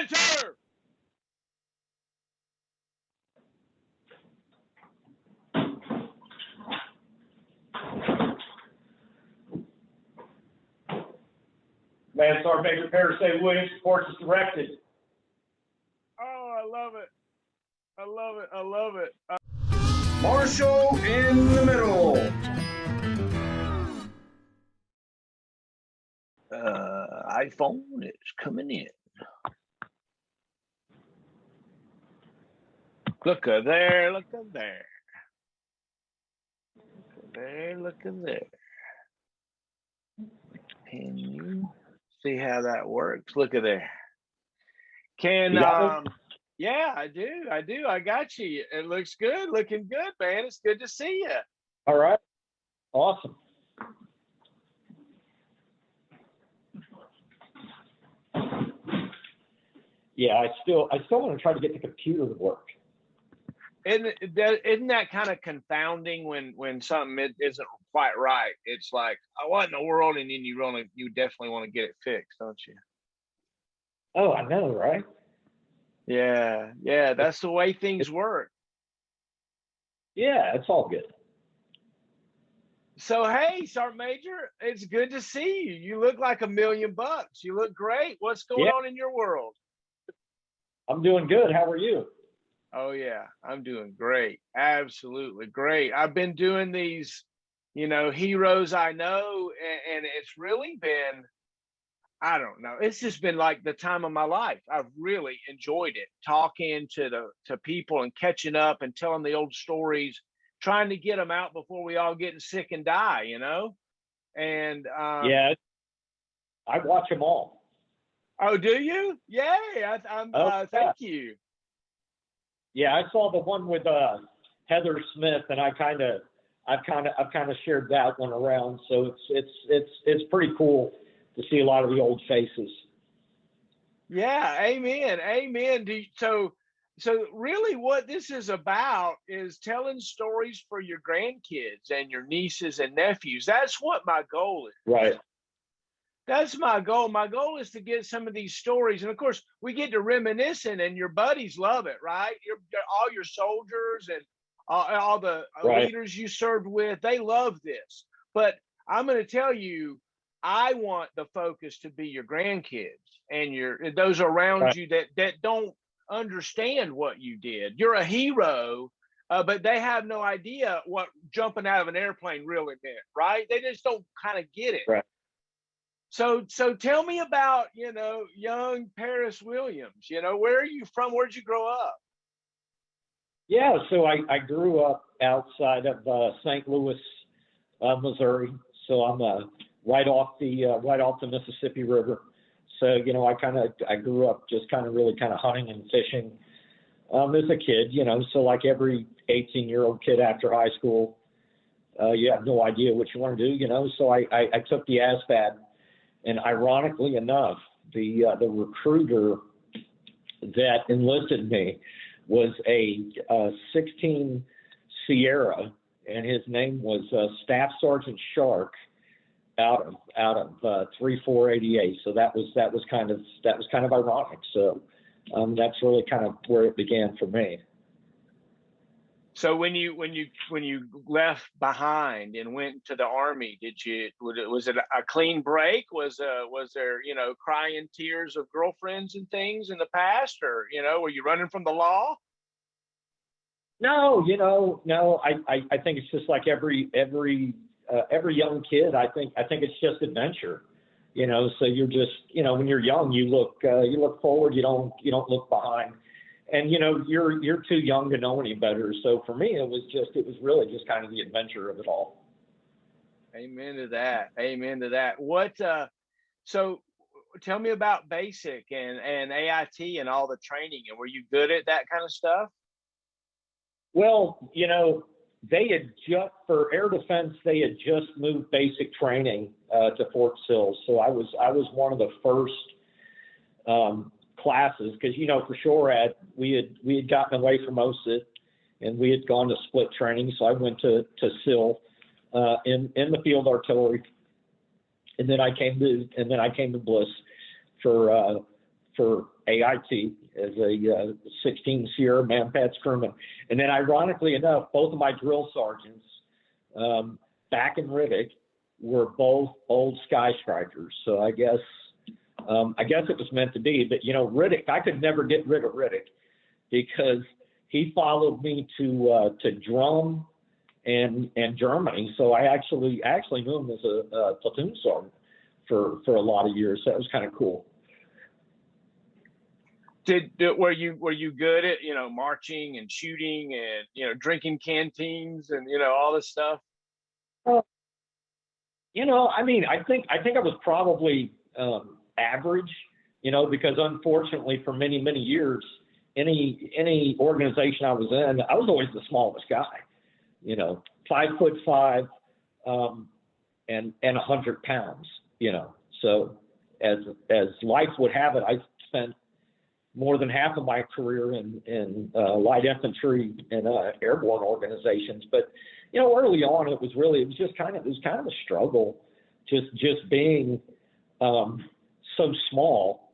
Answer! Lance Sergeant Major Paris A. Williams, reports as directed. Oh, I love it. I love it. I love it. Marshall in the middle. iPhone is coming in. Look at there, look at there. Look at there, look at there. Can you see how that works? Look at there. Yeah, I do. I got you. It looks good, looking good, man. It's good to see you. All right. Awesome. Yeah, I still want to try to get the computer to work. Isn't that kind of confounding when something isn't quite right? It's like, oh, what in the world? And then you definitely want to get it fixed, don't you? Oh, I know, right? Yeah, that's the way things work. Yeah, it's all good. So, hey, Sergeant Major, it's good to see you. You look like $1 million. You look great. What's going on in your world? I'm doing good. How are you? Oh, yeah, I'm doing great. Absolutely great. I've been doing these, heroes I know, and it's really been, I don't know. It's just been like the time of my life. I've really enjoyed it, talking to people and catching up and telling the old stories, trying to get them out before we all get sick and die, And yeah, I watch them all. Oh, do you? Yay! Thank you. Yeah, I saw the one with Heather Smith, and I've kind of shared that one around. So it's pretty cool to see a lot of the old faces. Yeah, amen. So really what this is about is telling stories for your grandkids and your nieces and nephews. That's what my goal is. Right. That's my goal. My goal is to get some of these stories. And of course, we get to reminiscing, and your buddies love it, right? All your soldiers and all the leaders you served with, they love this. But I'm going to tell you, I want the focus to be your grandkids and those around you that don't understand what you did. You're a hero, but they have no idea what jumping out of an airplane really meant, right? They just don't kind of get it. Right. So tell me about, young Paris Williams. Where are you from? Where'd you grow up? Yeah, so I grew up outside of St. Louis, Missouri. So I'm right off the Mississippi River. So I grew up just really hunting and fishing as a kid. So like every 18-year-old kid after high school, you have no idea what you want to do. So I took the ASVAB. And ironically enough, the recruiter that enlisted me was a 16 Sierra, and his name was Staff Sergeant Shark out of 3488. So that was kind of ironic. So that's really kind of where it began for me. So when you left behind and went to the Army, was it a clean break? Was there crying tears of girlfriends and things in the past, or were you running from the law? No, no. I think it's just like every young kid. I think it's just adventure. So you're just when you're young, you look forward. You don't look behind. And you're too young to know any better. So for me, it was really just kind of the adventure of it all. Amen to that. Amen to that. What? So, tell me about basic and AIT and all the training. And were you good at that kind of stuff? Well, they had for air defense, they had just moved basic training to Fort Sill. So I was one of the first classes, because for SHORAD we had gotten away from OSIT and we had gone to split training. So I went to SIL in the field artillery, and then I came to Bliss for for AIT as a 16 Sierra Manpads crewman. And then ironically enough, both of my drill sergeants back in Riddick were both old Sky Strikers. So I guess it was meant to be. But, Riddick, I could never get rid of Riddick because he followed me to Drum and Germany. So I actually knew him as a platoon sergeant for a lot of years. So that was kind of cool. Were you good at marching and shooting and drinking canteens and all this stuff? I think I was probably average, because unfortunately for many years, any organization I was in, I was always the smallest guy, 5'5", and 100 pounds, So as life would have it, I spent more than half of my career in light infantry and airborne organizations. But early on, it was just kind of a struggle, just being so small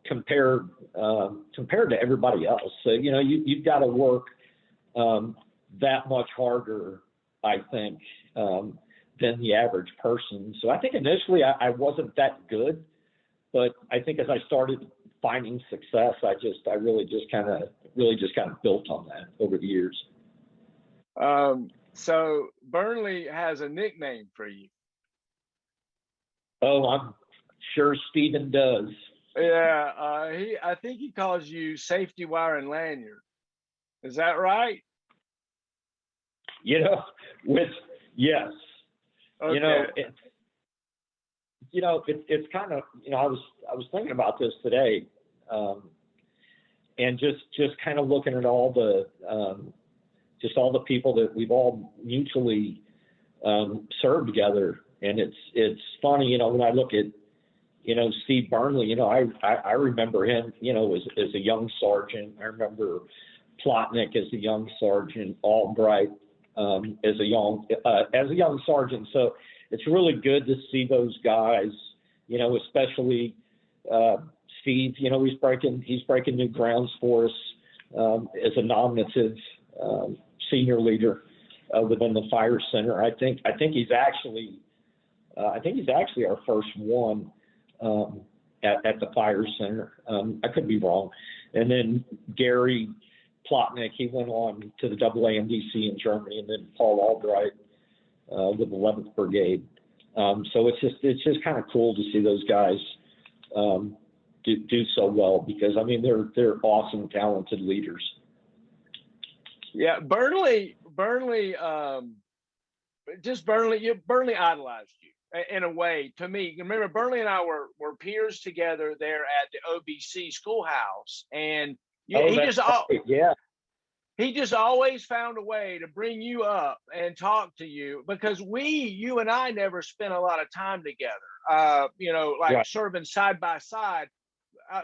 compared to everybody else. So you've got to work that much harder, I think, than the average person. So I think initially I wasn't that good, but I think as I started finding success, I really just kind of built on that over the years. So Burnley has a nickname for you. Oh, I'm sure Stephen does. Yeah, I think he calls you Safety Wire and Lanyard. Is that right? Yes. Okay. It's kind of, I was thinking about this today, and just kind of looking at all the people that we've all mutually served together, and it's funny, when I look at Steve Burnley, I remember him, as a young sergeant. I remember Plotnick as a young sergeant, Albright as a young sergeant. So it's really good to see those guys, especially Steve. He's breaking new grounds for us as a nominative senior leader within the Fire Center. I think he's actually our first one at the Fire Center. I could be wrong. And then Gary Plotnick, he went on to the AAMDC in Germany, and then Paul Albright with 11th Brigade. So it's just kind of cool to see those guys do so well, because they're awesome, talented leaders. Yeah, Burnley idolized you in a way. To me, remember, Burnley and I were peers together there at the OBC schoolhouse, and he just always found a way to bring you up and talk to you, because you and I never spent a lot of time together, right. serving side by side.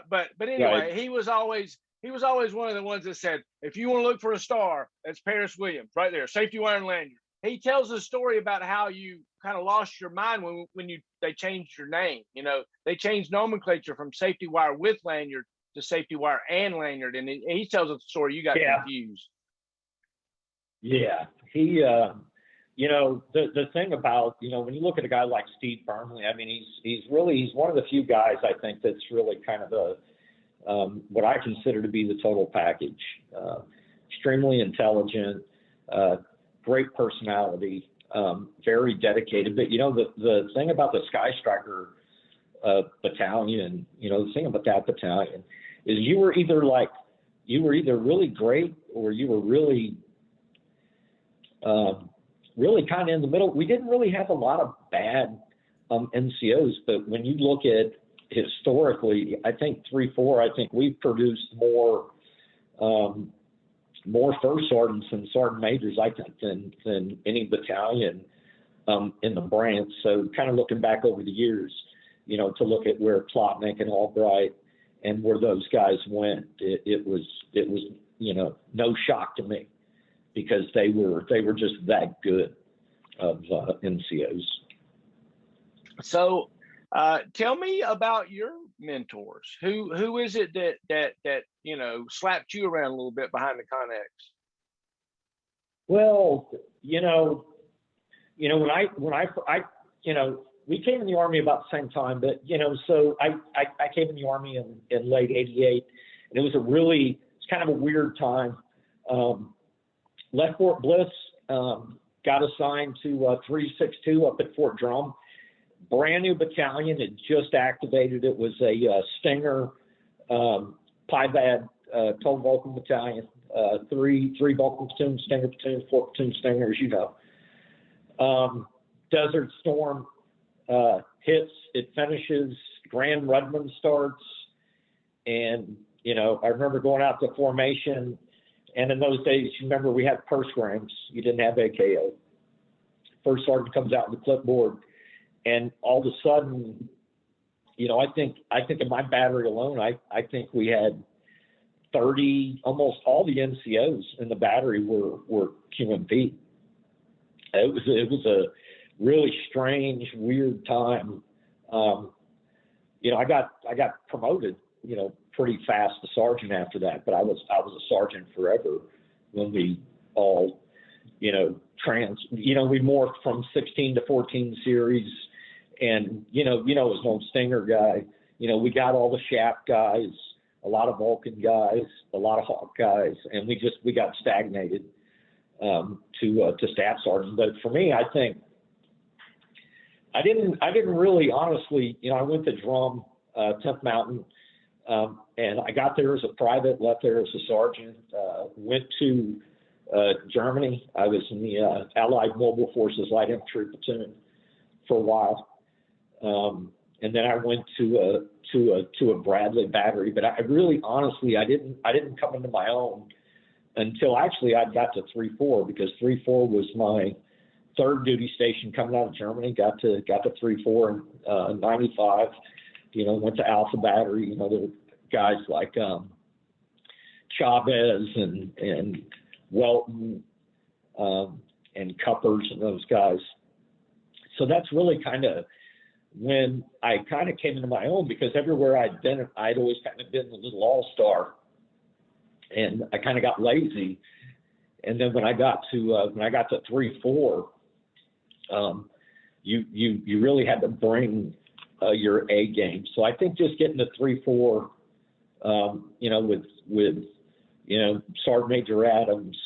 But anyway, right. he was always one of the ones that said, if you want to look for a star, that's Paris Williams right there, Safety Wire and Lanyard. He tells a story about how you kind of lost your mind when they changed your name. They changed nomenclature from Safety Wire with Lanyard to Safety Wire and Lanyard, and he tells a story you got confused. Yeah, he, the thing about, when you look at a guy like Steve Burnley, he's one of the few guys, I think, that's really kind of what I consider to be the total package. Extremely intelligent, great personality, very dedicated. But the thing about the Sky Striker battalion, the thing about that battalion is you were either really great, or you were really kind of in the middle. We didn't really have a lot of bad NCOs, but when you look at historically, I think 3-4, I think we've produced more first sergeants and sergeant majors, I think, than any battalion in the branch. So kind of looking back over the years, to look at where Plotnick and Albright and where those guys went, it was no shock to me, because they were just that good of NCOs. So Tell me about your mentors. Who is it that you know slapped you around a little bit behind the Connex? Well, when I we came in the Army about the same time, but so I came in the Army in late '88, and it's kind of a weird time. Left Fort Bliss, got assigned to 362 up at Fort Drum. Brand new battalion, had just activated. It was a Stinger, PIVAD, 12 Vulcan battalion, three Vulcan platoons, Stinger platoon, 4 platoon Stingers, Desert Storm hits, it finishes, Grand Rudman starts, and I remember going out to formation, and in those days, you remember we had purse ranks, you didn't have AKO. First sergeant comes out with the clipboard, and all of a sudden, I think in my battery alone, I think we had 30, almost all the NCOs in the battery were QMP. It was a really strange, weird time. I got promoted, pretty fast to sergeant after that, but I was a sergeant forever when we all, we morphed from 16 to 14 series, and as an old Stinger guy, we got all the Shaft guys, a lot of Vulcan guys, a lot of Hawk guys, and we got stagnated to staff sergeant. But for me, I think I didn't really, honestly, I went to Drum, 10th Mountain, and I got there as a private, left there as a sergeant, went to Germany. I was in the Allied Mobile Forces Light Infantry Platoon for a while. And then I went to a Bradley battery, but I really, honestly, I didn't come into my own until actually I got to 3-4, because 3-4 was my third duty station coming out of Germany. Got to 3-4 in '95. Went to Alpha Battery. There were guys like Chavez and Welton and Cuppers and those guys. So that's really kind of when I kind of came into my own, because everywhere I'd been, I'd always kind of been the little all-star, and I kind of got lazy. And then when I got to 3-4, you really had to bring your A game. So I think just getting to 3-4, with Sergeant Major Adams,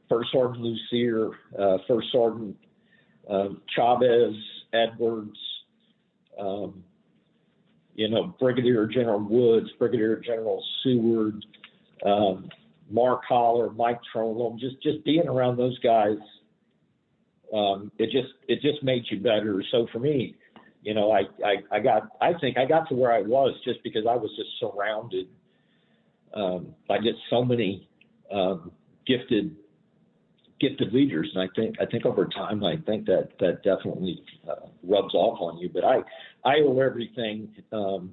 First Sergeant Lucier, First Sergeant Chavez, Edwards, Brigadier General Woods, Brigadier General Seward, Mark Holler, Mike Trolom, just being around those guys, it just made you better. So for me, I think I got to where I was just because I was just surrounded by just so many gifted leaders, and I think over time, I think that definitely rubs off on you. But I owe everything to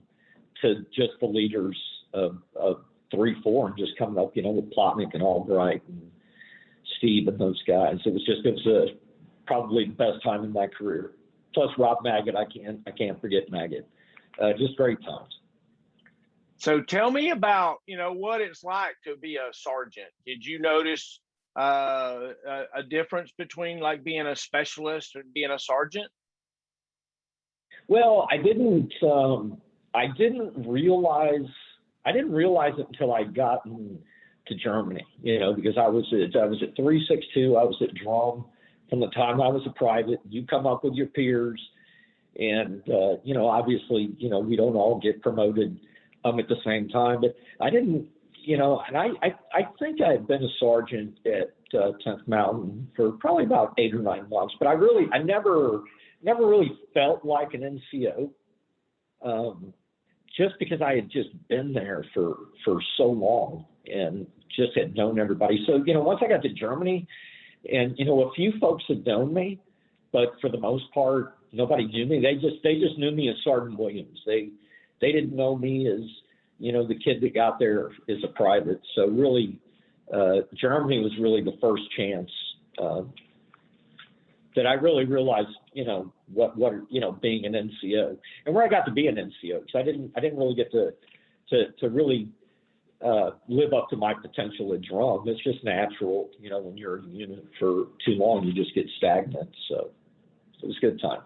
just the leaders of 3-4 and just coming up, with Plotnick and Albright and Steve and those guys. It was probably the best time in my career. Plus Rob Maggott, I can't forget Maggott. Just great times. So tell me about what it's like to be a sergeant. Did you notice a difference between like being a specialist and being a sergeant? Well, I didn't realize it until I got to Germany, because I was at 362, I was at Drum from the time I was a private. You come up with your peers, and obviously, we don't all get promoted at the same time, but I didn't, and I think I had been a sergeant at 10th Mountain for probably about 8 or 9 months, but I never really felt like an NCO, just because I had just been there for so long and just had known everybody. So, once I got to Germany, and, a few folks had known me, but for the most part, nobody knew me. They just knew me as Sergeant Williams. They didn't know me as, the kid that got there as a private. So really, Germany was really the first chance that I really realized, what being an NCO, and where I got to be an NCO, because I didn't really get to really live up to my potential at drum. It's just natural, when you're in a unit for too long, you just get stagnant. So it was a good time.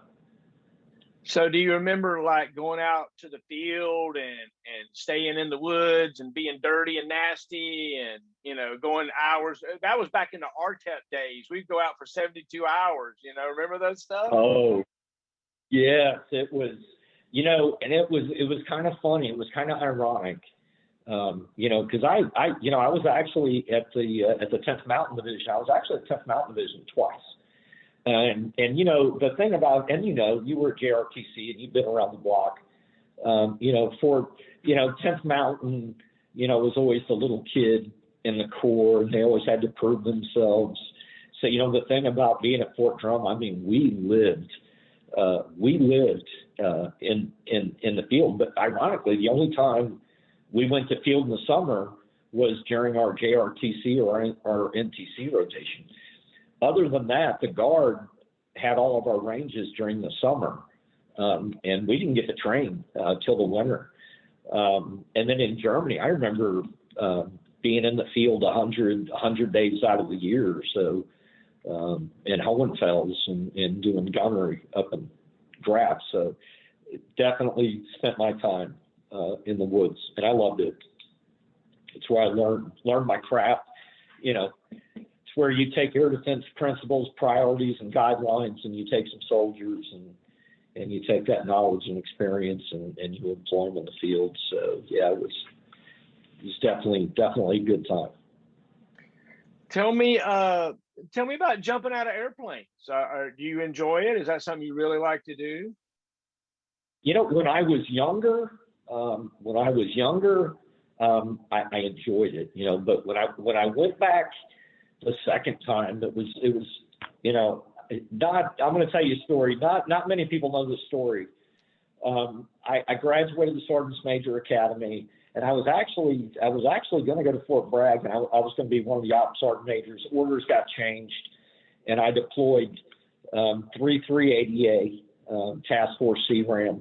So do you remember like going out to the field and staying in the woods and being dirty and nasty and, going hours? That was back in the RTEP days. We'd go out for 72 hours, remember that stuff? Oh, yes, it was, and it was kind of funny. It was kind of ironic, because I was actually at the 10th Mountain Division. I was actually at 10th Mountain Division twice. And the thing about, and you were at JRTC and you've been around the block, for 10th Mountain, was always the little kid in the Corps, and they always had to prove themselves. So the thing about being at Fort Drum, I mean, we lived in the field. But ironically, the only time we went to field in the summer was during our JRTC or our NTC rotation. Other than that, the Guard had all of our ranges during the summer, and we didn't get to train till the winter. And then in Germany, I remember being in the field 100 days out of the year or so, in Hohenfels and doing gunnery up in Graf. So definitely spent my time in the woods, and I loved it. It's where I learned my craft. It's where you take air defense principles, priorities, and guidelines, and you take some soldiers and you take that knowledge and experience and you employ them in the field. So yeah, it was definitely a good time. Tell me about jumping out of airplanes. Do you enjoy it? Is that something you really like to do? When I was younger, I enjoyed it. But when I went back the second time, it was not. I'm going to tell you a story. Not many people know this story. I graduated the Sergeant's Major Academy, and I was actually going to go to Fort Bragg, and I was going to be one of the Op Sergeant Majors. Orders got changed, and I deployed 3-3 ADA Task Force CRAM,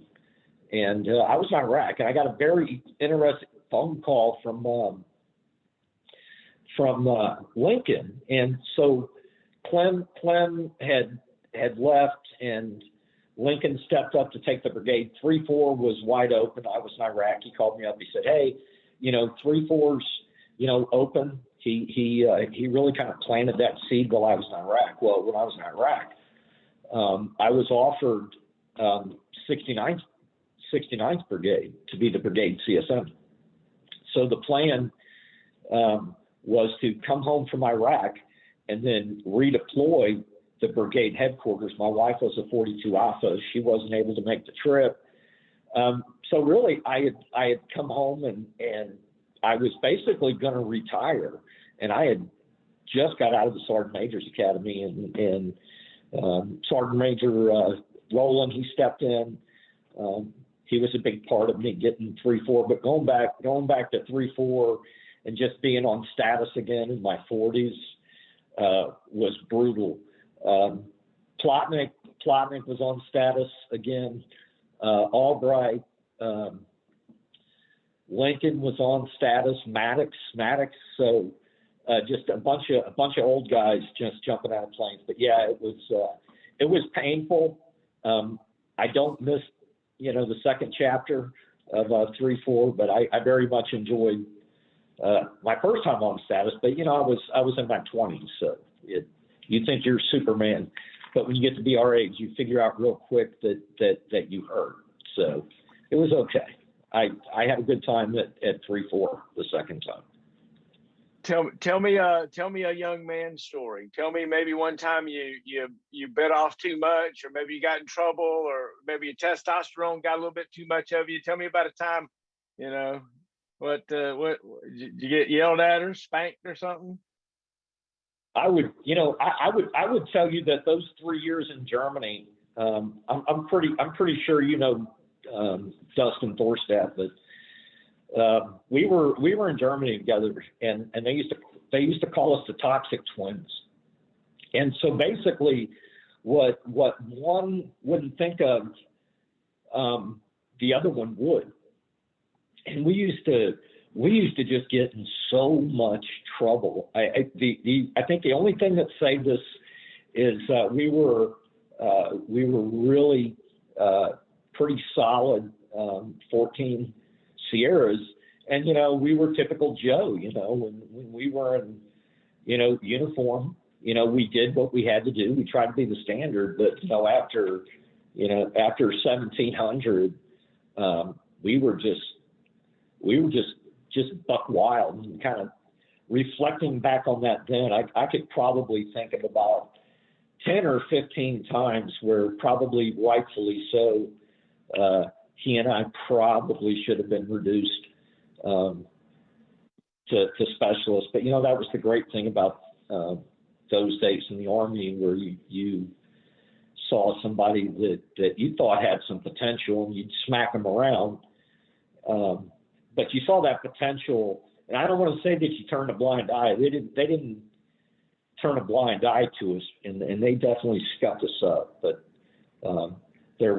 and I was in Iraq, and I got a very interesting phone call from Lincoln, and so Clem had left, and Lincoln stepped up to take the brigade. 3-4 was wide open. I was in Iraq. He called me up. He said, "Hey, 3-4's open." He really kind of planted that seed while I was in Iraq. Well, when I was in Iraq, I was offered 69th Brigade to be the brigade CSM. So the plan was to come home from Iraq and then redeploy the brigade headquarters. My wife was a 42 Alpha. She wasn't able to make the trip. So really, I had come home and I was basically going to retire. And I had just got out of the Sergeant Major's Academy, and Sergeant Major Rowland, he stepped in. He was a big part of me getting 3-4, but going back to 3-4 and just being on status again in my 40s was brutal. Plotnik was on status again. Albright, Lincoln was on status. Maddox. So just a bunch of old guys just jumping out of planes. But yeah, it was painful. I don't miss the second chapter of 3-4, but I very much enjoyed my first time on status. But I was in my 20s, so you think you're Superman, but when you get to be our age, you figure out real quick that you hurt. So it was okay. I had a good time at 3-4 the second time. Tell me a young man's story. Tell me maybe one time you bit off too much, or maybe you got in trouble, or maybe your testosterone got a little bit too much of you. Tell me about a time, what did you get yelled at or spanked or something? I would tell you that those 3 years in Germany, I'm pretty sure Dustin Thorstadt, but we were in Germany together, and they used to call us the Toxic Twins. And so basically what one wouldn't think of, the other one would. And we used to just get in so much trouble. I think the only thing that saved us is we were really pretty solid 14 Sierras, and we were typical Joe. When we were in uniform, we did what we had to do. We tried to be the standard, but after 1700, we were just buck wild. And kind of reflecting back on that then, I could probably think of about 10 or 15 times where, probably rightfully so, he and I probably should have been reduced to specialists. But that was the great thing about those days in the Army, where you saw somebody that you thought had some potential, and you'd smack them around. But you saw that potential, and I don't want to say that you turned a blind eye. They didn't turn a blind eye to us, and they definitely scuffed us up. But they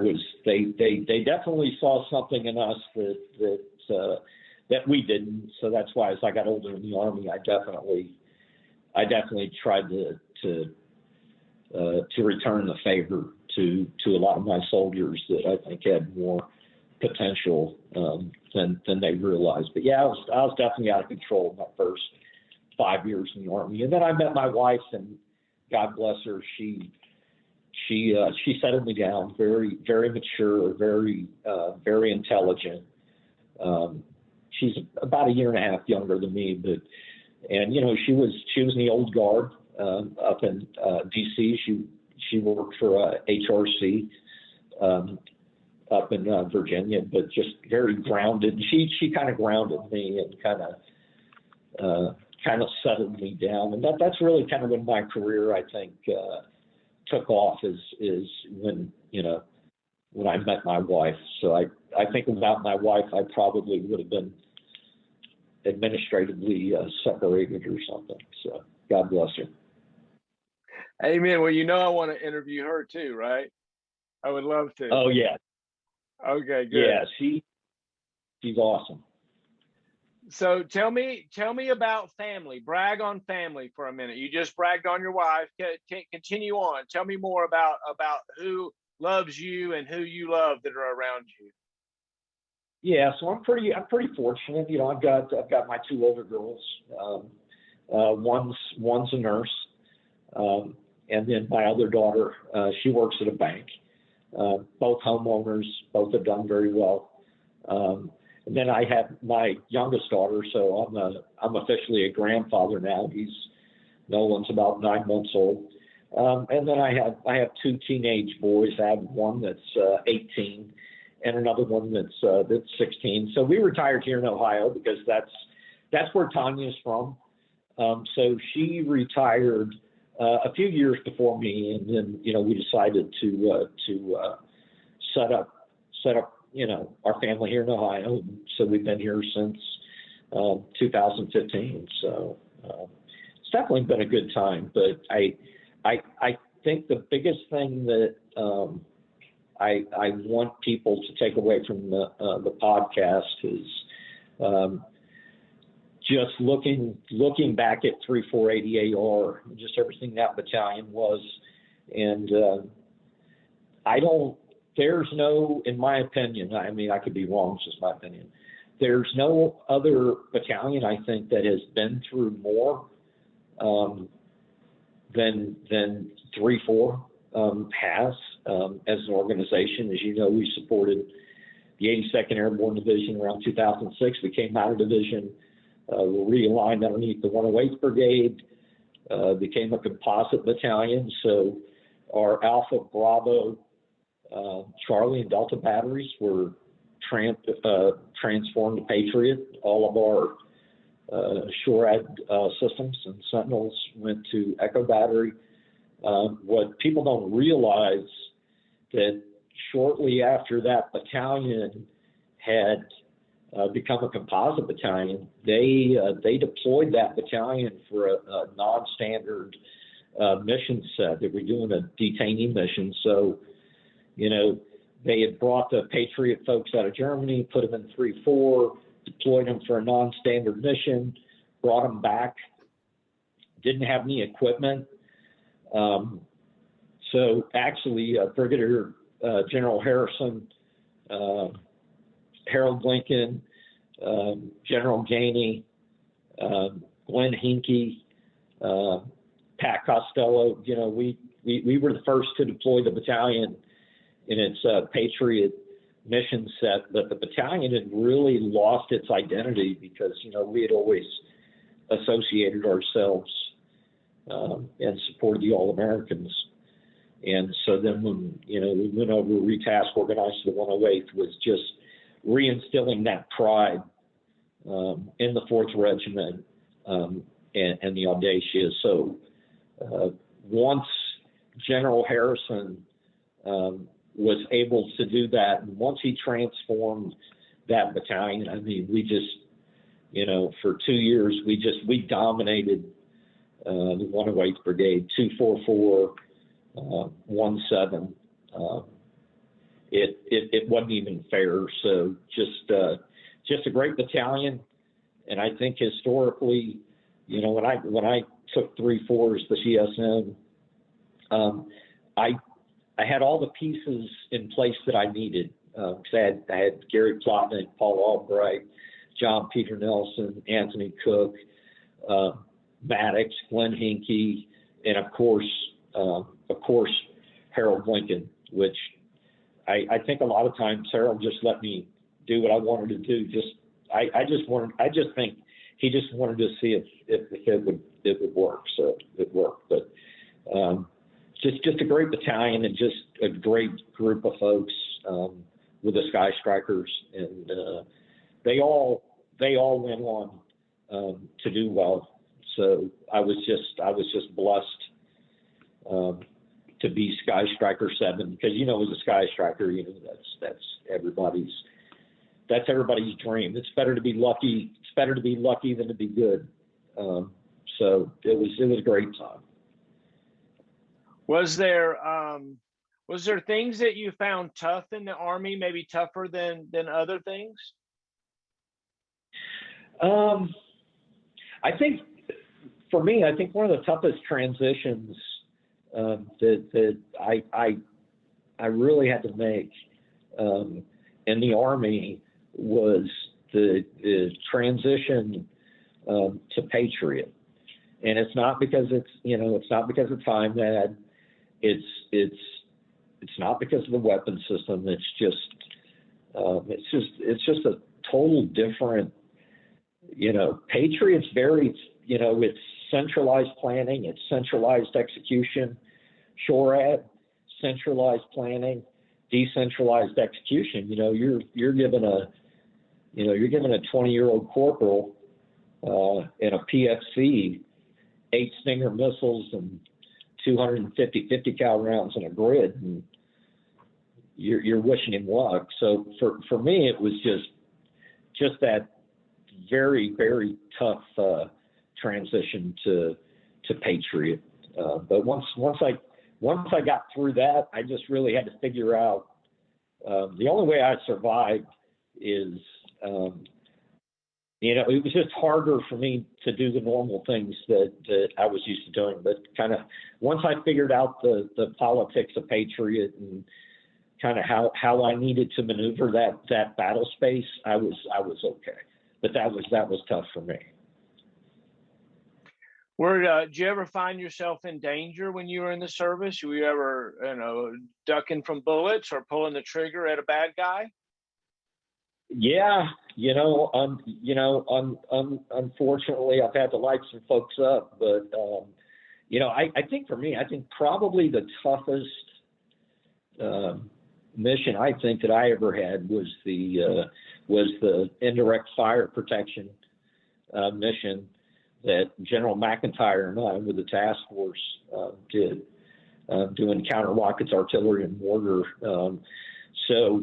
definitely saw something in us that we didn't. So that's why, as I got older in the Army, I definitely tried to return the favor to a lot of my soldiers that I think had more potential than they realized. But yeah, I was definitely out of control in my first 5 years in the Army. And then I met my wife, and God bless her, she settled me down. Very, very mature, very intelligent. She's about a year and a half younger than me, and she was in the old guard up in DC. She worked for HRC up in Virginia, but just very grounded. She kind of grounded me and kind of settled me down. And that's really kind of when my career, I think, took off, is when I met my wife. So I think without my wife, I probably would have been administratively separated or something. So God bless her. Amen. Well, I want to interview her too, right? I would love to. Oh yeah. Okay, good. Yeah, she's awesome. So tell me about family. Brag on family for a minute. You just bragged on your wife. Continue on. Tell me more about who loves you and who you love that are around you. Yeah, so I'm pretty fortunate. I've got my two older girls. One's a nurse, and then my other daughter, she works at a bank. Both homeowners, both have done very well. And then I have my youngest daughter, so I'm officially a grandfather now. Nolan's about 9 months old. And then I have two teenage boys. I have one that's 18 and another one that's 16. So we retired here in Ohio because that's where Tanya's from. So she retired a few years before me, and then we decided to set up our family here in Ohio. So we've been here since 2015. So it's definitely been a good time. But I think the biggest thing that I want people to take away from the podcast is just looking back at 3480 AR, just everything that battalion was, and there's no, in my opinion, I mean, I could be wrong, it's just my opinion, there's no other battalion, I think, that has been through more than 34 has as an organization. As you know, we supported the 82nd Airborne Division around 2006. We came out of division, were realigned underneath the 108th Brigade, became a composite battalion. So our Alpha, Bravo, Charlie, and Delta batteries were transformed to Patriot. All of our SHORAD systems and Sentinels went to Echo battery. What people don't realize that shortly after that battalion had become a composite battalion, they deployed that battalion for a non-standard mission set. They were doing a detainee mission. So, you know, they had brought the Patriot folks out of Germany, put them in 3-4, deployed them for a non-standard mission, brought them back, didn't have any equipment. So actually, Brigadier General Harrison, Harold Lincoln, General Gainey, Glenn Hinkey, Pat Costello, you know, we were the first to deploy the battalion in its Patriot mission set, but the battalion had really lost its identity because, you know, we had always associated ourselves and supported the All-Americans. And so then when, you know, we went over, retask, organized the 108th, was just reinstilling that pride in the 4th Regiment and the Audacia. So once General Harrison was able to do that, and once he transformed that battalion, I mean, we just, you know, for 2 years, we dominated the 108th Brigade, 244, 17. It wasn't even fair. So just a great battalion. And I think historically, you know, when I took 3-4 as the CSM, I had all the pieces in place that I needed. I had Gary Plotnick, Paul Albright, John Peter Nelson, Anthony Cook, Maddox, Glenn Hinkey, and of course Harold Lincoln, which I think a lot of times Harold just let me do what I wanted to do. I just think he just wanted to see if it would work. So it worked. But just a great battalion and just a great group of folks with the Sky Strikers, and they all went on to do well. So I was just blessed to be Sky Striker 7, because, you know, as a Sky Striker, you know, that's everybody's dream. It's better to be lucky. It's better to be lucky than to be good. So it was a great time. Was there things that you found tough in the Army, maybe tougher than other things? I think for me, I think one of the toughest transitions that I really had to make in the Army was the transition to Patriot. And it's not because it's IMAD. It's not because of the weapon system. It's just a total different, you know, Patriot's very, you know, it's centralized planning, it's centralized execution. SHORAD, centralized planning, decentralized execution. You know, you're given a 20-year-old corporal in a PFC, 8 Stinger missiles and 250 50 cal rounds in a grid, and you're wishing him luck. So for me, it was just that very, very tough transition to Patriot. But once I got through that, I just really had to figure out the only way I survived is, you know, it was just harder for me to do the normal things that I was used to doing. But kind of once I figured out the politics of Patriot and kind of how I needed to maneuver that battle space, I was okay. But that was tough for me. Did you ever find yourself in danger when you were in the service? Were you ever, you know, ducking from bullets or pulling the trigger at a bad guy? Yeah, unfortunately, I've had to light some folks up, but you know, I think for me, I think probably the toughest mission I think that I ever had was the indirect fire protection mission that General McIntyre and I, with the task force, did, doing counter rockets, artillery, and mortar. So,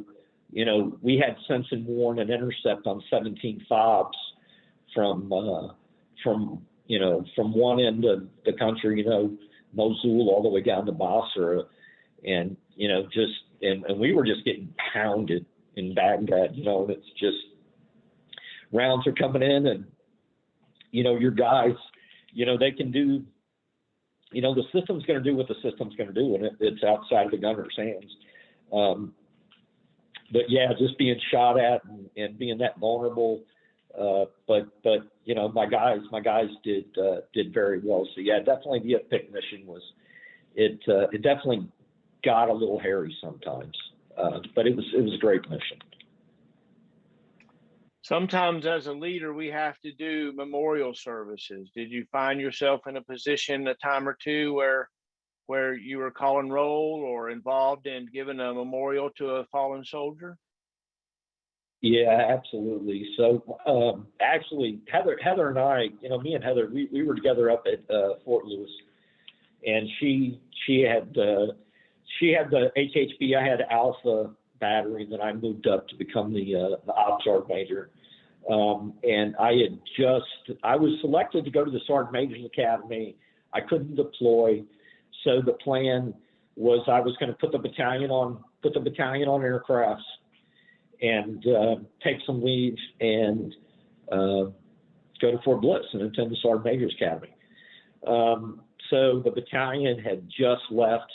you know, we had sense and warn and intercept on 17 FOBs from one end of the country, you know, Mosul all the way down to Basra, and and we were just getting pounded in Baghdad. And it's just rounds are coming in, and your guys, they can do. The system's going to do what the system's going to do, and it's outside of the gunner's hands. But yeah, just being shot at and being that vulnerable. But my guys did very well. So yeah, definitely the pick mission it definitely got a little hairy sometimes, but it was a great mission. Sometimes as a leader, we have to do memorial services. Did you find yourself in a position a time or two where you were calling roll or involved in giving a memorial to a fallen soldier? Yeah, absolutely. So actually, Heather and I, me and Heather, we were together up at Fort Lewis, and she had the HHB. I had Alpha battery, then I moved up to become the ops sergeant major. And I was selected to go to the Sergeant Major's Academy. I couldn't deploy, so the plan was I was going to put the battalion on aircrafts and take some leave and go to Fort Bliss and attend the Sergeant Major's Academy. So the battalion had just left,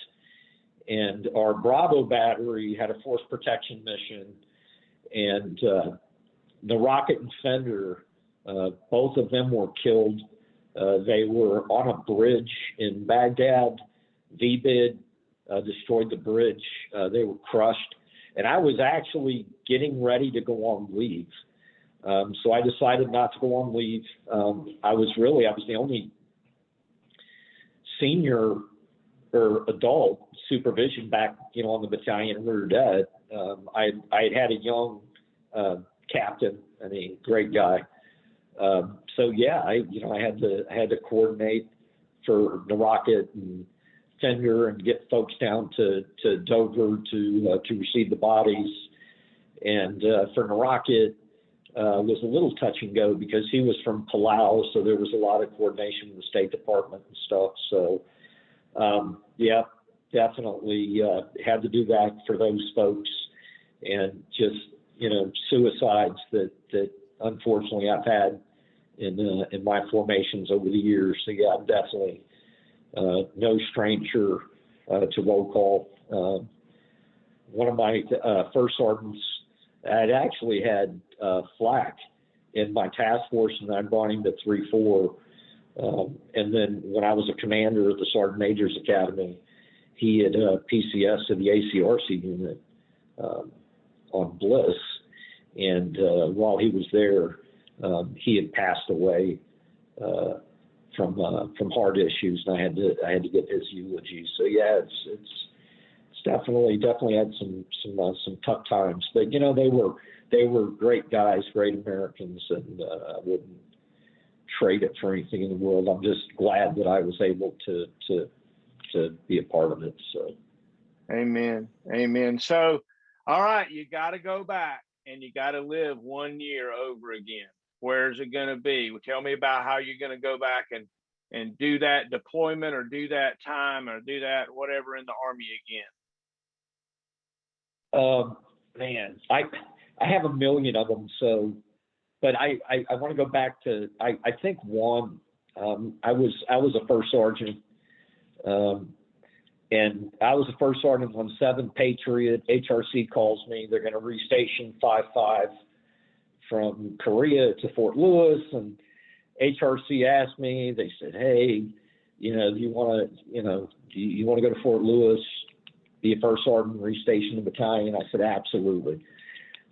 and our Bravo battery had a force protection mission, and the Rocket and Fender, both of them were killed. They were on a bridge in Baghdad. VBID destroyed the bridge. They were crushed. And I was actually getting ready to go on leave. So I decided not to go on leave. I was the only senior or adult supervision back, on the battalion, and we were dead. I had a young captain, great guy. So yeah, I had to coordinate for the Rocket and Fender and get folks down to Dover to receive the bodies. And for the Rocket, was a little touch and go because he was from Palau, so there was a lot of coordination with the State Department and stuff. So yeah, definitely had to do that for those folks, and just suicides that unfortunately I've had in my formations over the years. So yeah, I'm definitely no stranger to roll call. One of my first sergeants had actually had flak in my task force, and I brought him to 3-4. And then when I was a commander at the Sergeant Major's Academy, he had PCS to the ACRC unit on Bliss, and while he was there, he had passed away from heart issues, and I had to get his eulogy. So yeah, it's definitely had some tough times, but they were great guys, great Americans, and I wouldn't trade it for anything in the world. I'm just glad that I was able to be a part of it. So, amen. So, all right, you got to go back and you got to live 1 year over again. Where's it going to be? Well, tell me about how you're going to go back and do that deployment, or do that time, or do that whatever in the Army again. Man, I have a million of them. So, but I want to go back to, I think one, I was a first sergeant, and I was a first sergeant on 7 Patriot. HRC calls me. They're going to restation 5-5 from Korea to Fort Lewis, and HRC asked me. They said, "Hey, do you want to go to Fort Lewis, be a first sergeant, restation the battalion?" I said, "Absolutely."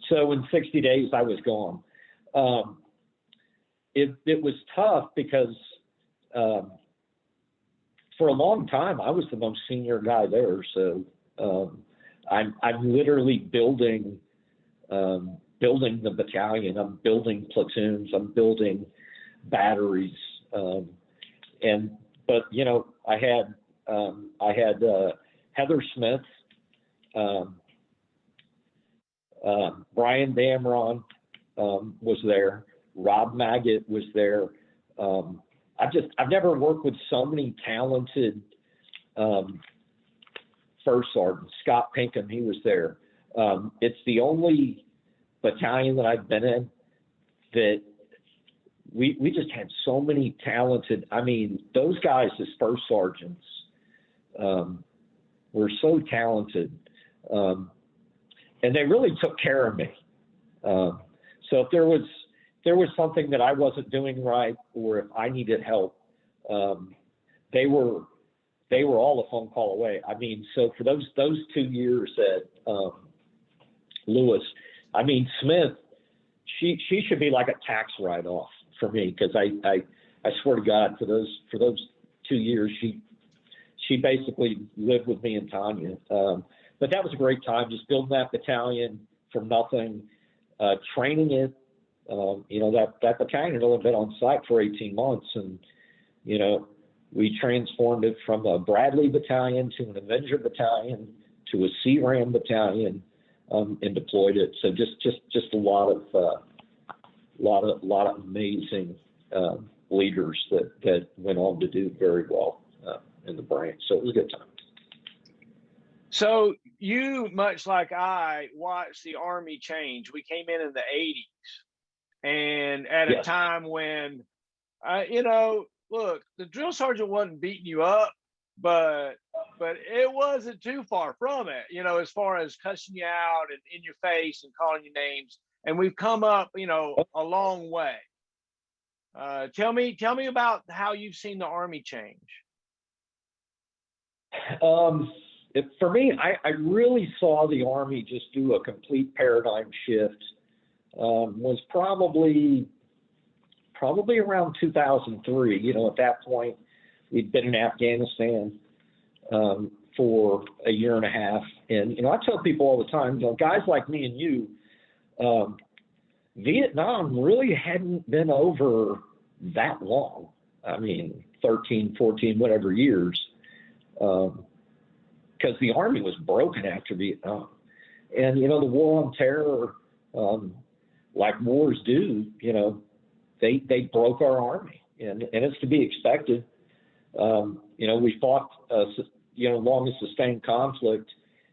So in 60 days, I was gone. It was tough because for a long time I was the most senior guy there. So I'm literally building the battalion. I'm building platoons. I'm building batteries. But I had Heather Smith, Brian Damron was there. Rob Maggot was there. I've never worked with so many talented first sergeant, Scott Pinkham, he was there. It's the only battalion that I've been in that we just had so many talented, I mean, those guys as first sergeants were so talented. And they really took care of me. So if there was something that I wasn't doing right, or if I needed help, they were all a phone call away. I mean, so for those 2 years at Lewis, I mean, Smith, she should be like a tax write-off for me, because I swear to God, for those 2 years, she basically lived with me and Tanya. But that was a great time, just building that battalion from nothing, training it. You know, that battalion had only been on site for 18 months, and you know, we transformed it from a Bradley battalion to an Avenger battalion to a CRAM battalion, and deployed it. So just a lot of amazing leaders that went on to do very well in the branch. So it was a good time. So you, much like I, watched the Army change. We came in the 80s, and at a time when, you know, look, the drill sergeant wasn't beating you up, but it wasn't too far from it, you know, as far as cussing you out and in your face and calling you names. And we've come up, you know, a long way. Tell me about how you've seen the Army change. For me, I really saw the Army just do a complete paradigm shift. Was probably around 2003. You know, at that point, we'd been in Afghanistan for a year and a half, and you know, I tell people all the time, you know, guys like me and you, Vietnam really hadn't been over that long. I mean, 13, 14, whatever years. Because the Army was broken after Vietnam. And, you know, the war on terror, like wars do, you know, they broke our Army. And it's to be expected. You know, we fought, you know, longest sustained conflict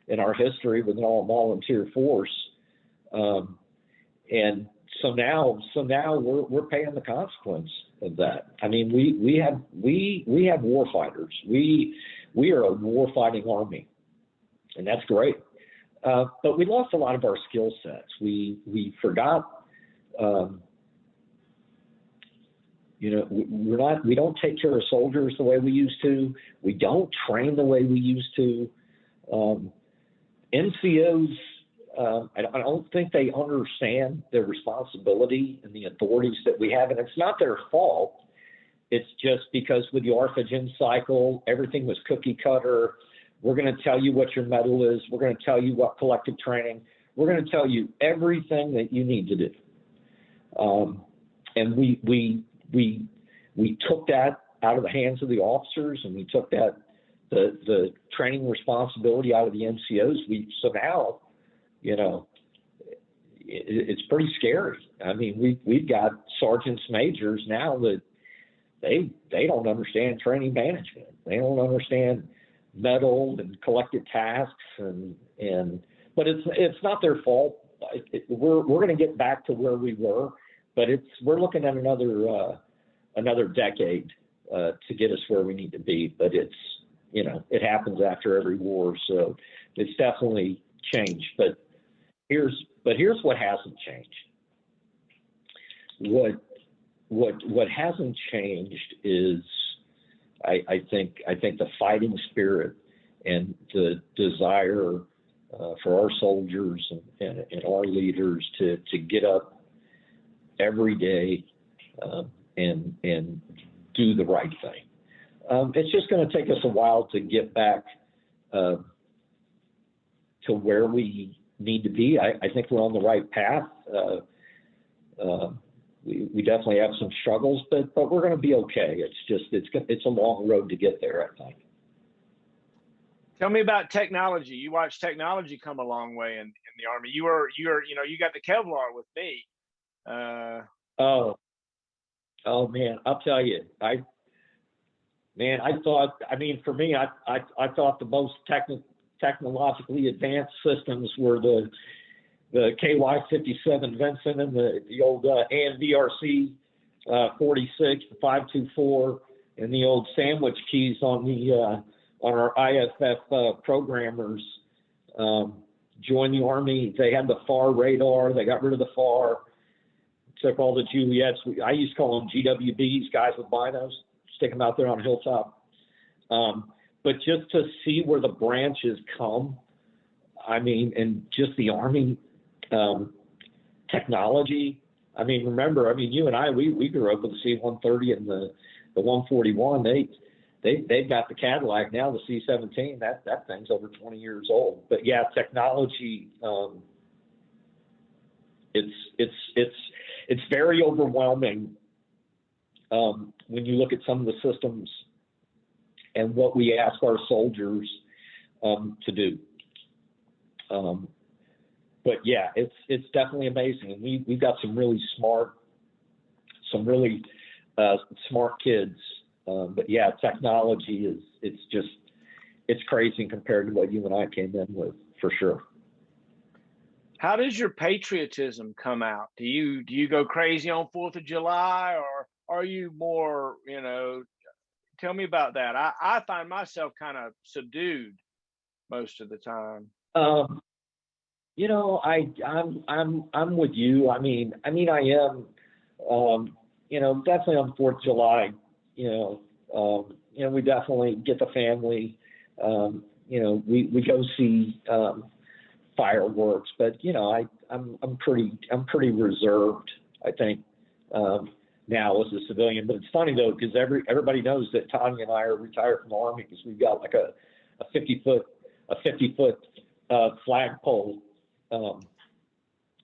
in our history with an all-volunteer force. And so now we're paying the consequence of that. I mean, we have war fighters. We are a war-fighting Army, and that's great. But we lost a lot of our skill sets. We forgot, you know, we don't take care of soldiers the way we used to. We don't train the way we used to. NCOs, I don't think they understand their responsibility and the authorities that we have, and it's not their fault. It's just because with the ARFAGEN cycle, everything was cookie cutter. We're going to tell you what your medal is. We're going to tell you what collective training. We're going to tell you everything that you need to do. And we took that out of the hands of the officers, and we took that the training responsibility out of the NCOs. So now, you know, it's pretty scary. I mean, we've got sergeants majors now that they don't understand training management. They don't understand medal and collective tasks, but it's not their fault. We're going to get back to where we were, but we're looking at another decade to get us where we need to be. But it's, you know, it happens after every war, so it's definitely changed. But here's what hasn't changed. What hasn't changed is, I think the fighting spirit and the desire for our soldiers and our leaders to get up every day and do the right thing. It's just going to take us a while to get back to where we need to be. I think we're on the right path. We definitely have some struggles, but we're going to be okay. It's a long road to get there, I think. Tell me about technology. You watched technology come a long way in the Army. You got the Kevlar with me. Oh man, I'll tell you, man, I mean, for me, I thought the most technologically advanced systems were the KY-57 Vincent and the old ANVRC 46, the 524, and the old sandwich keys on our IFF programmers. Joined the Army. They had the FAR radar. They got rid of the FAR. Took all the Juliets. I used to call them GWBs, guys with binos. Stick them out there on a hilltop. But just to see where the branches come, I mean, and just the Army technology. I mean, remember, I mean, you and I, we grew up with the C-130 and the 141. They've got the Cadillac now, the C-17. That thing's over 20 years old. But yeah, technology. It's very overwhelming when you look at some of the systems and what we ask our soldiers to do. But yeah, it's definitely amazing, and we've got some really smart kids. But yeah, technology it's crazy compared to what you and I came in with, for sure. How does your patriotism come out? Do you go crazy on 4th of July, or are you more, tell me about that. I find myself kind of subdued most of the time. I'm with you. I mean I am, definitely on 4th of July, we definitely get the family, we go see, fireworks, but I'm pretty reserved, I think, now as a civilian. But it's funny though, because everybody knows that Tanya and I are retired from the Army because we've got like a 50-foot flagpole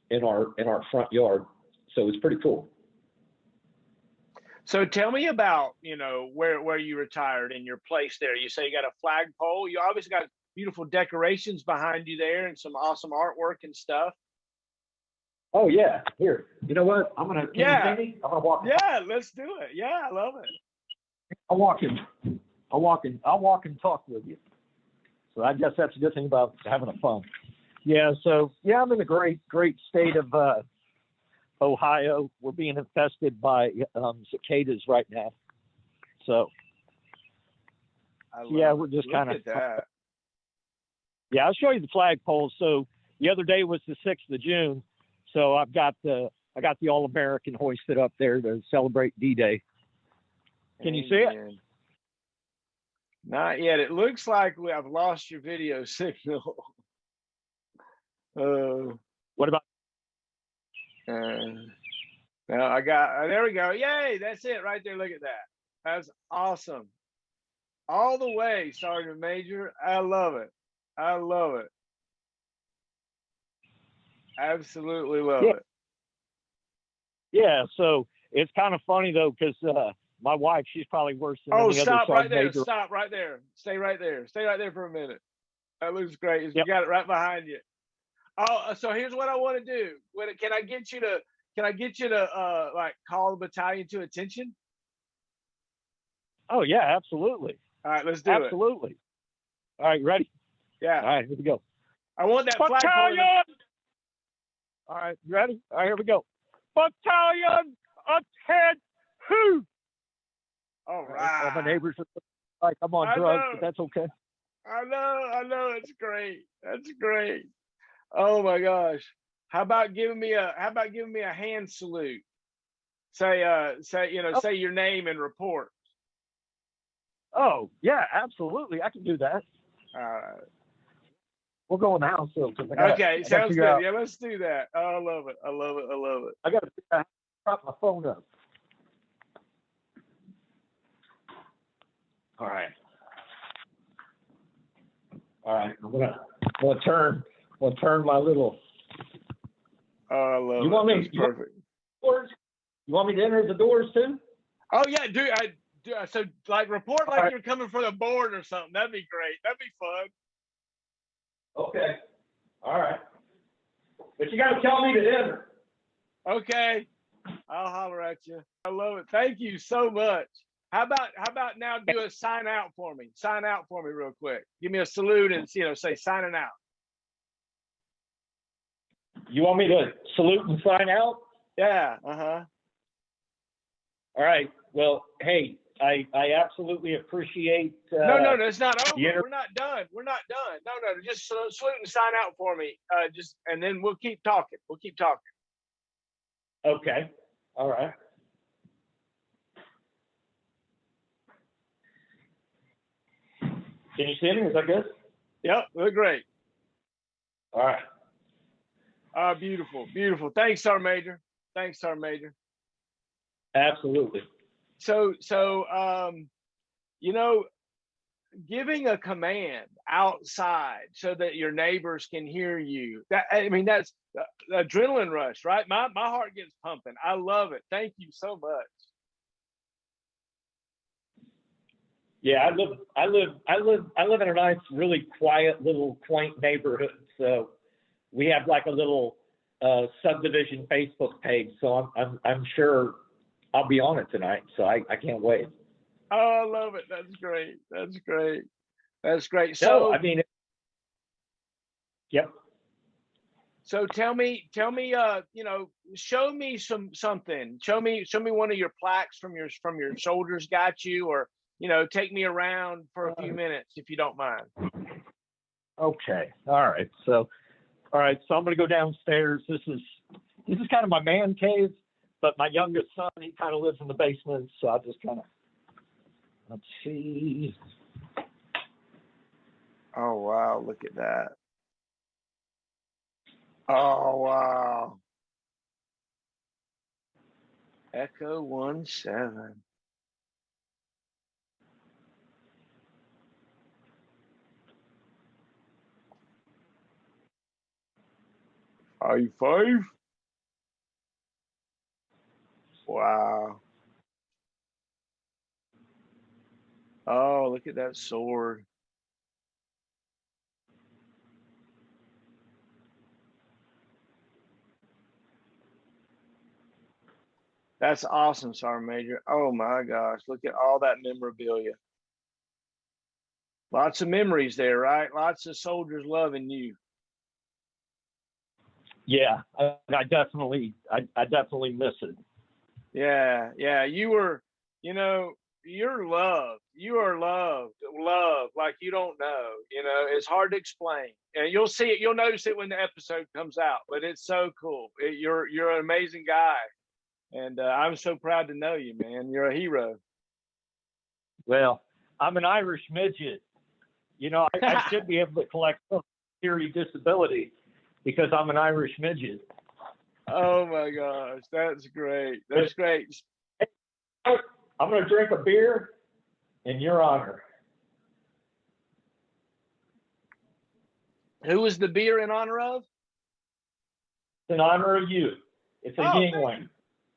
in our front yard, so it's pretty cool. So tell me about where you retired in your place there. You say you got a flagpole. You obviously got beautiful decorations behind you there and some awesome artwork and stuff. Oh yeah, here. You know what? I'm gonna walk. Yeah, let's do it. Yeah, I love it. I'll walk and talk with you. So I guess that's a good thing about having a fun. Yeah. So yeah, I'm in the great state of Ohio. We're being infested by cicadas right now. So yeah, we're just kind of. Yeah, I'll show you the flagpole. So the other day was the 6th of June. So I got the All-American hoisted up there to celebrate D-Day. Can you see it? Not yet. It looks like I've lost your video signal. What about? Now I got. There we go. Yay! That's it right there. Look at that. That's awesome. All the way, Sergeant Major. I love it. I love it. Absolutely love it. Yeah, so it's kind of funny though, because my wife, she's probably worse than any stop other right there. major. Stop right there. Stay right there. Stay right there for a minute. That looks great. You got it right behind you. Oh, so here's what I want to do. Can I get you to like call the battalion to attention? Oh yeah, absolutely. All right, let's do it. Absolutely. All right, ready? Yeah. All right, here we go. I want that battalion. flagpole. All right, you ready? All right, here we go. Battalion, attend who? All right. All my neighbors are like I'm on drugs, but that's okay. I know. It's great. That's great. Oh my gosh. How about giving me a hand salute? Say your name and report. Oh yeah, absolutely. I can do that. All right. We'll go now. So okay, sounds good. Yeah, let's do that. Oh, I love it. I got to prop my phone up. All right. I'm gonna turn my little. Oh, I love you want it. Me? Perfect. You want me to enter the doors too? Oh yeah, so like report like right. You're coming for the board or something. That'd be great. That'd be fun. Okay. All right. But you got to tell me to enter. Okay. I'll holler at you. I love it. Thank you so much. How about now do a sign out for me? Sign out for me real quick. Give me a salute and say signing out. You want me to salute and sign out? Yeah. All right. Well, hey, I absolutely appreciate. No, it's not over. We're not done. We're not done. No, just salute and sign out for me. And then we'll keep talking. Okay. All right. Can you see me? Is that good? Yep, look great. All right. Beautiful. Thanks, Sergeant Major. Absolutely. So, giving a command outside so that your neighbors can hear you. That's the adrenaline rush, right? My heart gets pumping. I love it. Thank you so much. Yeah, I live in a nice, really quiet, little quaint neighborhood. So we have like a little subdivision Facebook page. So I'm sure I'll be on it tonight. So I can't wait. Oh, I love it. That's great. So yep. So tell me, show me something. Show me one of your plaques from your soldiers got you, or take me around for a few minutes if you don't mind. Okay. All right. So I'm going to go downstairs. This is kind of my man cave, but my youngest son, he kind of lives in the basement. So I'll just kind of, let's see. Oh, wow. Look at that. Oh, wow. Echo 17. 5. Wow. Oh, look at that sword. That's awesome, Sergeant Major. Oh my gosh, look at all that memorabilia. Lots of memories there, right? Lots of soldiers loving you. Yeah, I definitely miss it. Yeah. You were, you're loved. You are loved like you don't know. It's hard to explain. And you'll see it. You'll notice it when the episode comes out. But it's so cool. You're an amazing guy, and I'm so proud to know you, man. You're a hero. Well, I'm an Irish midget. I should be able to collect Social Security disability because I'm an Irish midget. Oh my gosh, that's great. That's great. I'm going to drink a beer in your honor. Who was the beer in honor of? It's in honor of you. It's a Yingling.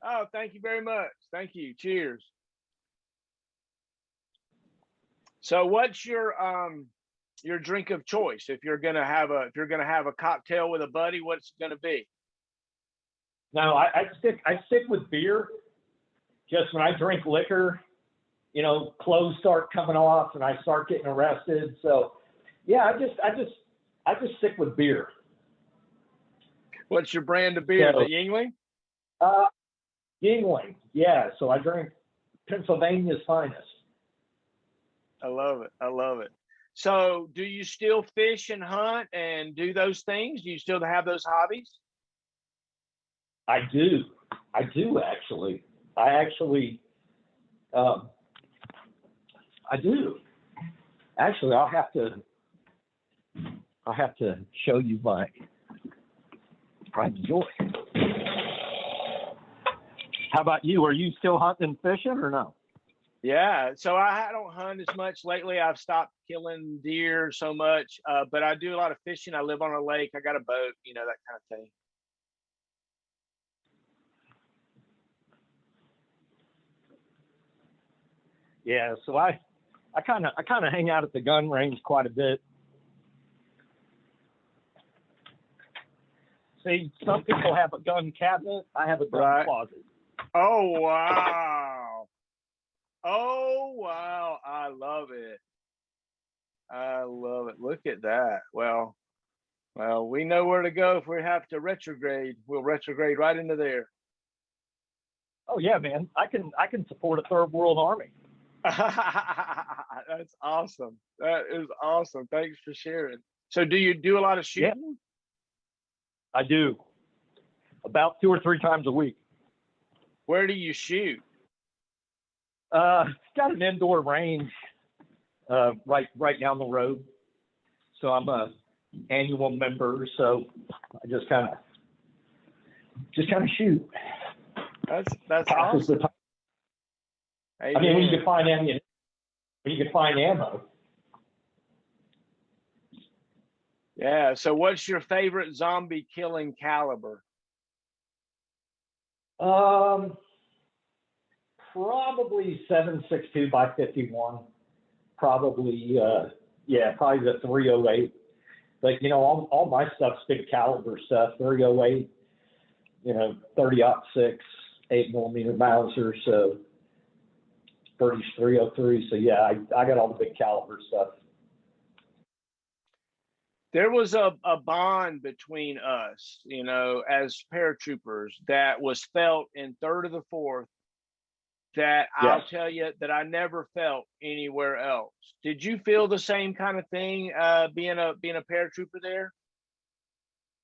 Oh, thank you very much. Thank you. Cheers. So, what's your drink of choice if you're gonna have a cocktail with a buddy? What's it gonna be? No, I stick with beer. Just when I drink liquor, clothes start coming off and I start getting arrested. So, yeah, I just stick with beer. What's your brand of beer? The Yingling? Yingling, yeah. So I drink Pennsylvania's finest. I love it. So, do you still fish and hunt and do those things? Do you still have those hobbies? I do actually. I do. Actually, I'll have to show you my pride and joy. How about you? Are you still hunting and fishing or no? Yeah, so I don't hunt as much lately. I've stopped killing deer so much, but I do a lot of fishing. I live on a lake. I got a boat, that kind of thing. Yeah, so I kind of hang out at the gun range quite a bit. See, some people have a gun cabinet. I have a gun closet. Oh wow! Oh, wow. I love it. I love it. Look at that. Well, we know where to go if we have to retrograde. We'll retrograde right into there. Oh yeah, man. I can support a third world army. That's awesome. That is awesome. Thanks for sharing. So do you do a lot of Yeah, shooting? I do. About 2 or 3 times a week. Where do you shoot? It's got an indoor range right down the road. So I'm a annual member. So I just kind of shoot. That's Passes the awesome. time. Amen. I mean, when you can find ammo. Yeah. So what's your favorite zombie killing caliber? Probably 7.62 by 51. Probably, probably the 308. But all my stuff's big caliber stuff. 308, 30-06, 8mm Mauser, so British 303. So yeah, I got all the big caliber stuff. There was a bond between us, as paratroopers that was felt in 3rd of the 4th that I'll Yes. tell you that I never felt anywhere else. Did you feel the same kind of thing being a paratrooper there?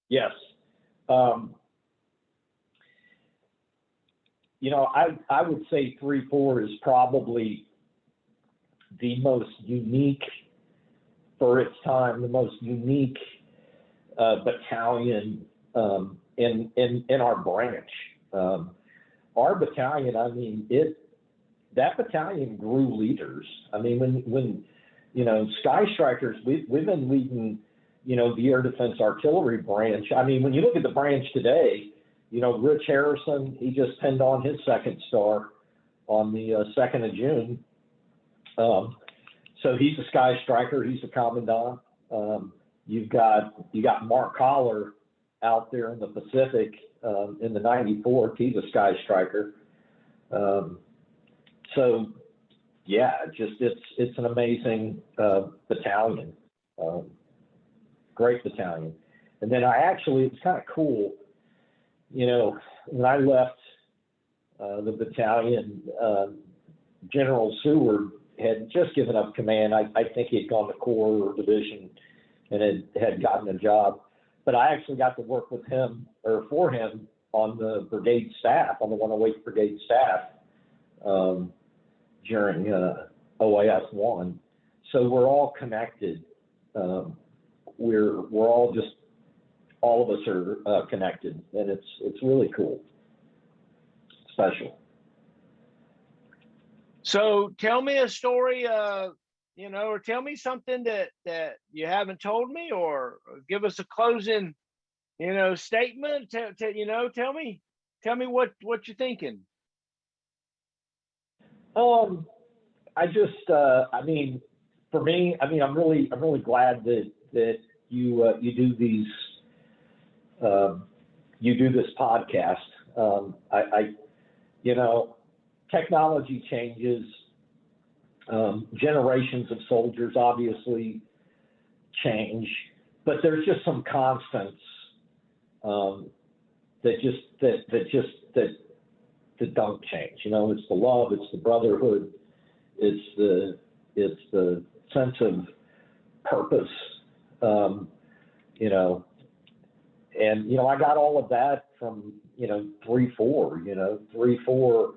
Yes. I would say 3-4 is probably the most unique for its time, the most unique battalion in our branch. Our battalion, I mean, that battalion grew leaders. I mean, when Sky Strikers, we've been leading, the Air Defense Artillery branch. I mean, when you look at the branch today, Rich Harrison, he just pinned on his 2nd star on the 2nd of June. So he's a Sky Striker. He's a commandant. You got Mark Collar out there in the Pacific in the 94th. He's a Sky Striker. So yeah, it's an amazing battalion, great battalion. And then it's kind of cool, when I left the battalion, General Seward had just given up command. I think he had gone to Corps or Division and had gotten a job. But I actually got to work with him or for him on the brigade staff, on the 108th Brigade staff during OAS 1. So we're all connected. We're all of us are connected, and it's really cool, special. So tell me a story, or tell me something that you haven't told me, or give us a closing, statement. Tell me what you're thinking. I mean, for me, I mean, I'm really glad that you do these, you do this podcast. Technology changes, generations of soldiers obviously change, but there's just some constants that don't change. It's the love, it's the brotherhood, it's the sense of purpose, and I got all of that from 3-4, 3-4.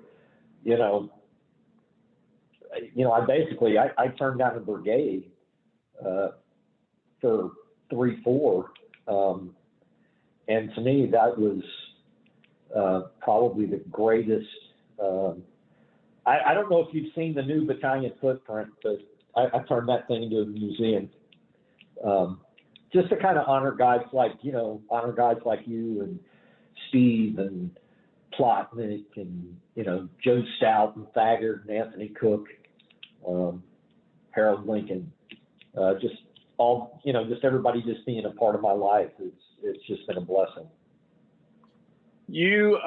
I turned down a brigade for 3-4, and to me that was probably the greatest. I don't know if you've seen the new battalion footprint, but I turned that thing into a museum. Just to kind of honor guys like you and Steve and Plotnick and Joe Stout and Thagard and Anthony Cook, Harold Lincoln, just everybody just being a part of my life. It's just been a blessing. You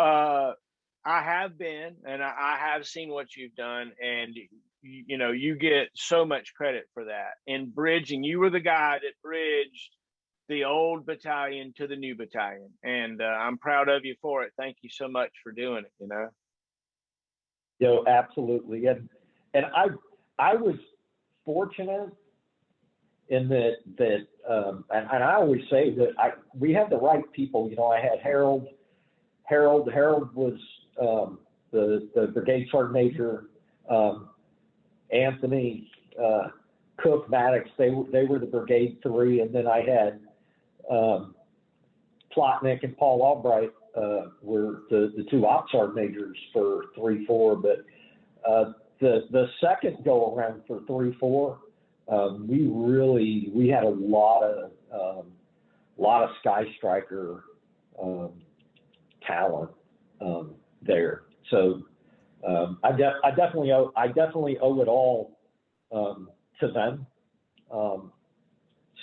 I have been, and I have seen what you've done, and you know, you get so much credit for that. In bridging, you were the guy that bridged the old battalion to the new battalion, and I'm proud of you for it. Thank you so much for doing it. You know. Absolutely. And I was fortunate in that and I always say that we had the right people. You know, I had Harold. Harold was the brigade sergeant major. Anthony, Cook, Maddox. They were the brigade 3, and then I had Plotnick and Paul Albright were the 2 ops sergeant majors for 3-4. But the second go around for 3-4, we had a lot of Sky Striker talent there. So I definitely owe it all to them.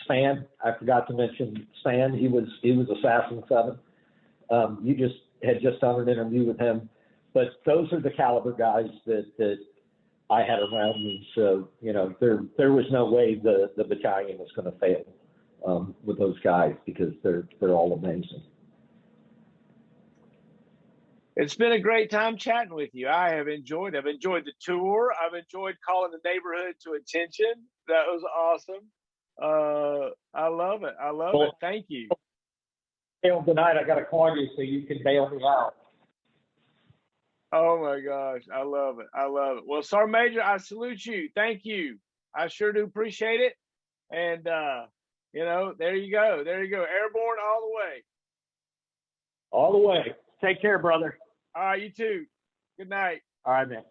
Span, I forgot to mention Span. He was Assassin 7. You had just done an interview with him, but those are the caliber guys that I had around me. So, you know, there was no way the battalion was going to fail with those guys, because they're all amazing. It's been a great time chatting with you. I've enjoyed the tour. I've enjoyed calling the neighborhood to attention. That was awesome. I love it. It. Thank you. Tonight I got to call you so you can bail me out. Oh my gosh. I love it. Well, Sergeant Major, I salute you. Thank you. I sure do appreciate it. And, you know, there you go. Airborne all the way. All the way. Take care, brother. All right. You too. Good night. All right, man.